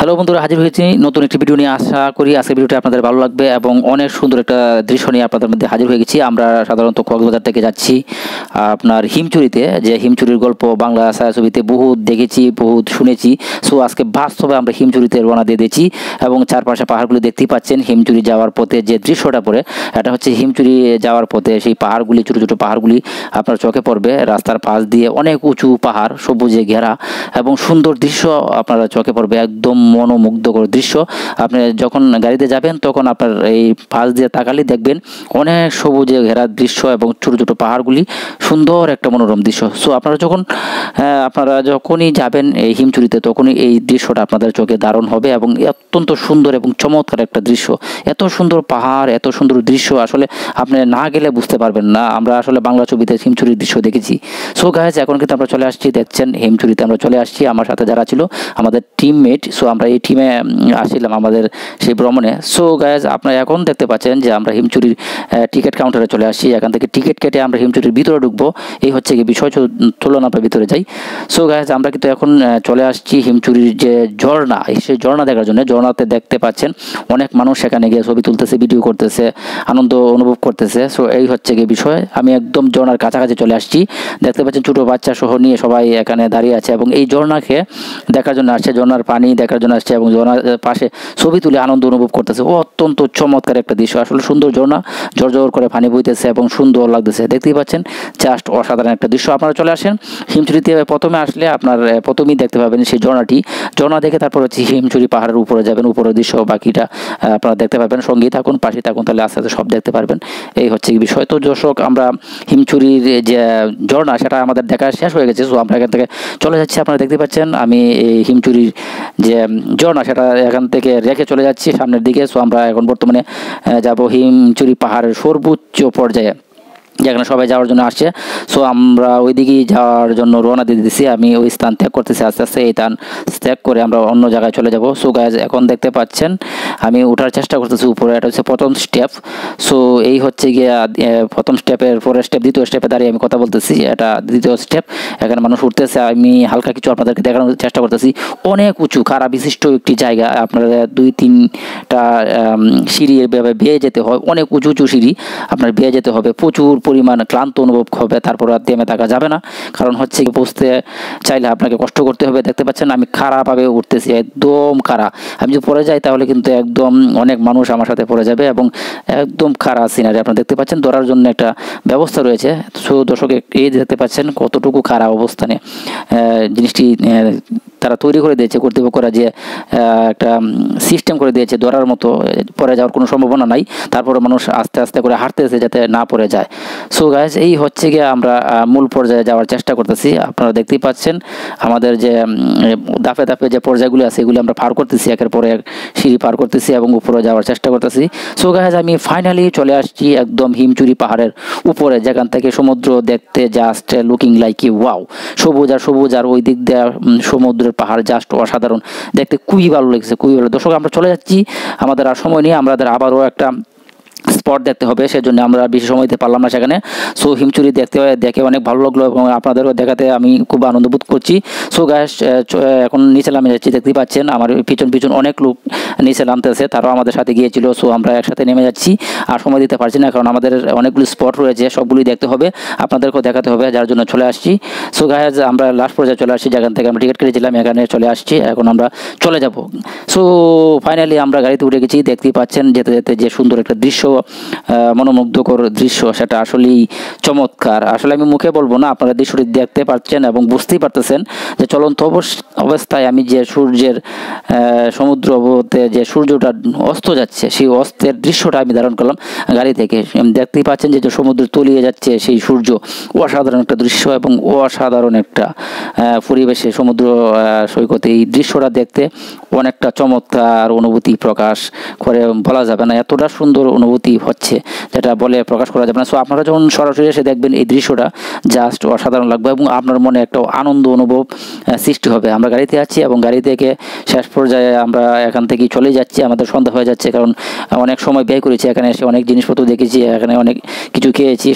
Hello বন্ধুরা, হাজির হয়েছি নতুন একটি ভিডিও নিয়ে। আশা করি আজকের ভিডিওটি আপনাদের ভালো লাগবে এবং অনেক সুন্দর একটা দৃশ্য নিয়ে আপনাদের মধ্যে হাজির হয়ে গেছি। আমরা সাধারণত কক্সবাজার থেকে যাচ্ছি আপনার হিমচুরিতে, যে হিমচুরির গল্প বাংলা ছায়াছবিতে বহুত দেখেছি, বহুত শুনেছি। সো আজকে বাস্তবে আমরা হিমচুরিতে রওনা দিয়ে দিয়েছি এবং চারপাশে পাহাড়গুলি দেখতেই পাচ্ছেন। হিমচুরি যাওয়ার পথে যে দৃশ্যটা পড়ে, এটা হচ্ছে হিমচুরি যাওয়ার পথে সেই পাহাড়গুলি, ছোটো ছোটো পাহাড়গুলি আপনার চোখে পড়বে। রাস্তার পাশ দিয়ে অনেক উঁচু পাহাড়, সবুজে ঘেরা এবং সুন্দর দৃশ্য আপনারা চোখে পড়বে, একদম মনোমুগ্ধকর দৃশ্য। আপনি যখন গাড়িতে যাবেন তখন আপনার এই পাশ দিয়ে তাকালে দেখবেন অনেক সবুজে ঘেরা দৃশ্য এবং ছোটো ছোটো পাহাড়গুলি, সুন্দর একটা মনোরম দৃশ্য। সো আপনারা যখনই যাবেন এই হিমচুরিতে, তখনই এই দৃশ্যটা আপনাদের চোখে দারুণ হবে এবং অত্যন্ত সুন্দর এবং চমৎকার একটা দৃশ্য। এত সুন্দর পাহাড়, এত সুন্দর দৃশ্য আসলে আপনি না গেলে বুঝতে পারবেন না। আমরা আসলে বাংলা ছবিতে হিমচুরির দৃশ্য দেখেছি। সো গাইজ, এখন কিন্তু আমরা চলে আসছি, দেখছেন হিমচুরিতে আমরা চলে আসছি। আমার সাথে যারা ছিল আমাদের টিমমেট, সো আমরা এই টিমে আসছিলাম আমাদের সেই ভ্রমণে। সো গাইজ, আপনারা এখন দেখতে পাচ্ছেন যে আমরা হিমচুরির টিকিট কাউন্টারে চলে আসছি। এখান থেকে টিকিট কেটে আমরা হিমচুরির ভিতরে ঢুকবো, এই হচ্ছে কি বিষয়। চলুন আমরা ভিতরে যাই। সো গাইজ, আমরা কিন্তু এখন চলে আসছি হিমচুরির যে ঝর্ণা, সেই ঝর্ণা দেখার জন্য। ঝর্ণাতে দেখতে পাচ্ছেন অনেক মানুষ সেখানে গিয়ে ছবি তুলতেছে, ভিডিও করতেছে, আনন্দ অনুভব করতেছে। সো এই হচ্ছে কি বিষয়। আমি একদম ঝর্ণার কাছাকাছি চলে আসছি। দেখতে পাচ্ছেন ছোটো বাচ্চা সহ নিয়ে সবাই এখানে দাঁড়িয়ে আছে এবং এই ঝর্ণাকে দেখার জন্য আসছে, ঝর্ণার পানি দেখার জন্য আসছে এবং ঝর্ণার পাশে ছবি তুলে আনন্দ অনুভব করতেছে। অত্যন্ত চমৎকার একটা দৃশ্য, আসলে সুন্দর ঝর্ণা, জোর করে পানি বইতেছে এবং সুন্দর লাগতেছে। দেখতেই পাচ্ছেন, জাস্ট অসাধারণ একটা দৃশ্য। আপনারা চলে আসেন হিমচুরিতে। প্রথমে আসলে আপনার প্রথমেই দেখতে পাবেন সেই ঝর্ণাটি। ঝর্ণা দেখে তারপর হচ্ছে হিমচুরি পাহাড়ের উপরে যাবেন, উপরের দৃশ্য বাকিটা আপনারা দেখতে পাবেন। সঙ্গেই থাকুন, পাশে থাকুন, তাহলে আস্তে আস্তে সব দেখতে পারবেন। এই হচ্ছে কি বিষয়। তো দর্শক, আমরা হিমচুরির যে ঝর্ণা সেটা আমাদের দেখা শেষ হয়ে গেছে। সো আমরা এখান থেকে চলে যাচ্ছি। আপনারা দেখতে পাচ্ছেন আমি এই হিমচুরির যে ঝর্ণা সেটা এখান থেকে রেখে চলে যাচ্ছি সামনের দিকে। সো আমরা এখন বর্তমানে যাব হিমচুরি পাহাড়ের সর্বোচ্চ পর্যায়ে, যেখানে সবাই যাওয়ার জন্য আসছে। সো আমরা ওই দিকেই যাওয়ার জন্য রওনা দিয়ে দিচ্ছি। আমি ওই স্থান ত্যাগ করতেছি আস্তে আস্তে। এই স্থান ত্যাগ করে আমরা অন্য জায়গায় চলে যাব। সো গাইজ, এখন দেখতে পাচ্ছেন আমি ওঠার চেষ্টা করতেছি উপরে। এটা হচ্ছে প্রথম স্টেপ। সো এই হচ্ছে গিয়ে প্রথম স্টেপের পরের স্টেপ, দ্বিতীয় স্টেপে দাঁড়িয়ে আমি কথা বলতেছি। এটা দ্বিতীয় স্টেপ, এখানে মানুষ উঠতেছে। আমি হালকা কিছু আপনাদেরকে দেখানোর চেষ্টা করতেছি। অনেক উঁচু খাড়া বিশিষ্ট একটি জায়গা। আপনারা 2-3টা সিঁড়ি এভাবে বেয়ে যেতে হয়, অনেক উঁচু উঁচু সিঁড়ি আপনার বেয়ে যেতে হবে। প্রচুর পরিমাণ ক্লান্ত অনুভব হবে, তারপর আর থেমে থাকা যাবে না। কারণ হচ্ছে বসতে চাইলে আপনাকে কষ্ট করতে হবে। দেখতে পাচ্ছেন আমি খাড়াভাবে উঠতেছি, একদম খাড়া। আমি যদি পড়ে যাই তাহলে কিন্তু একদম অনেক মানুষ আমার সাথে পড়ে যাবে এবং একদম খাড়া সিনারি আপনারা দেখতে পাচ্ছেন। ধরার জন্য একটা ব্যবস্থা রয়েছে। সো দর্শক, এই দেখতে পাচ্ছেন কতটুকু খাড়া অবস্থানে জিনিসটি তারা তৈরি করে দিয়েছে, কর্তৃপক্ষরা যে একটা সিস্টেম করে দিয়েছে ধরার মতো। পড়ে যাওয়ার কোনো সম্ভাবনা নাই, তারপরে মানুষ আস্তে আস্তে করে হাঁটতেছে যাতে না পড়ে যায়। সো গাইজ, এই হচ্ছে গিয়ে আমরা মূল পর্যায়ে যাওয়ার চেষ্টা করতেছি। আপনারা দেখতেই পাচ্ছেন আমাদের যে ধাপে ধাপে যে পর্যায়গুলো আছে এগুলো আমরা পার করতেছি, একের পর এক সিঁড়ি পার করতেছি এবং উপরে যাওয়ার চেষ্টা করতেছি। সো গাইজ, আমি ফাইনালি চলে আসছি একদম হিমচুরি পাহাড়ের উপরে, যেখান থেকে সমুদ্র দেখতে জাস্ট লুকিং লাইক ওয়াও। সবুজ আর সবুজ, আর ওই দিক দিয়ে সমুদ্রের পাহাড়, জাস্ট অসাধারণ দেখতে, খুবই ভালো লেগেছে, খুবই ভালো। দর্শক, আমরা চলে যাচ্ছি। আমাদের আর সময় নিয়ে আমাদের আবারও একটা স্পট দেখতে হবে, সেজন্য আমরা বেশি সময় দিতে পারলাম না সেখানে। সো হিমচুরি দেখে অনেক ভালো লাগলো এবং আপনাদেরও দেখাতে আমি খুব আনন্দ বোধ করছি। সো গাইস, এখন নিচে নামে যাচ্ছি। দেখতেই পাচ্ছেন আমার পিছন অনেক লোক নিচে নামতেছে, তারাও আমাদের সাথে গিয়েছিল। সো আমরা একসাথে নেমে যাচ্ছি। আর সময় দিতে পারছি না, কারণ আমাদের অনেকগুলো স্পট রয়েছে, সবগুলোই দেখতে হবে, আপনাদেরকেও দেখাতে হবে, যার জন্য চলে আসছি। সো গাইস, আমরা লাস্ট পর্যায়ে চলে আসছি, যেখান থেকে আমরা টিকিট কেটেছিলাম এখানে চলে আসছি। এখন আমরা চলে যাব। সো ফাইনালি আমরা গাড়িতে উঠে গেছি। দেখতেই পাচ্ছেন যেতে যেতে যে সুন্দর একটা দৃশ্য, মনোমুগ্ধকর দৃশ্য, সেটা আসলেই চমৎকার। আসলে আমি মুখে বলবো না, আপনারা দৃশ্যটি দেখতে পাচ্ছেন এবং বুঝতেই পারতেছেন যে চলন্ত অবস্থায় আমি যে সূর্যের সমুদ্রতে যে সূর্যটা অস্ত যাচ্ছে, সেই অস্তের দৃশ্যটা আমি ধারণ করলাম গাড়ি থেকে। দেখতেই পাচ্ছেন যে সমুদ্র তলিয়ে যাচ্ছে সেই সূর্য, অসাধারণ একটা দৃশ্য এবং অসাধারণ একটা পরিবেশে সমুদ্র সৈকতে এই দৃশ্যটা দেখতে অনেকটা চমৎকার অনুভূতি প্রকাশ করে বলা যাবে না। এতটা সুন্দর অনুভূতি হচ্ছে যেটা বলে প্রকাশ করা যাবে না। সো আপনারা যখন সরাসরি এসে দেখবেন এই দৃশ্যটা, জাস্ট অসাধারণ লাগবে এবং আপনার মনে একটা আনন্দ অনুভব সৃষ্টি হবে। আমরা গাড়িতে আছি এবং গাড়ি থেকে শেষ পর্যায়ে আমরা এখান থেকেই চলে যাচ্ছি। আমাদের সন্ধ্যা হয়ে যাচ্ছে, কারণ অনেক সময় ব্যয় করেছি এখানে এসে, অনেক জিনিসপত্র দেখেছি, এখানে অনেক কিছু খেয়েছি।